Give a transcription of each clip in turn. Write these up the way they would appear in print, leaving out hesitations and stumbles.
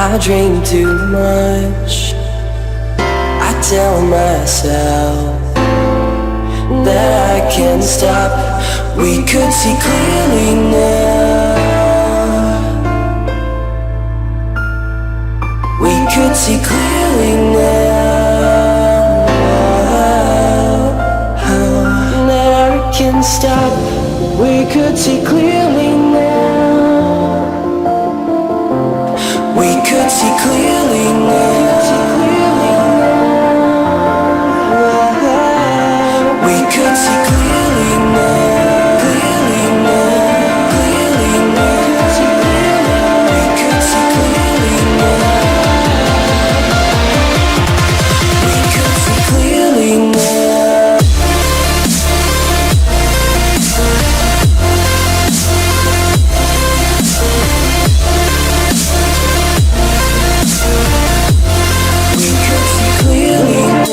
I drink too much. I tell myself that I can't stop. We could see clearly now. We could see clearly now. That I can't stop. We could see clearly now. We could see clearly now. We could see clearly now. Clearly now. Clearly now. We could see clearly now. We could see clearly now. We could see clearly now.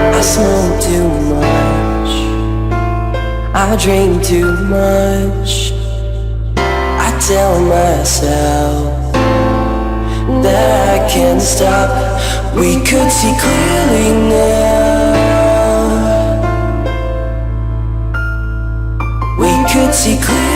I smoke too much. I drink too much. I tell myself that I can't stop. We could see clearly now. We could see clearly.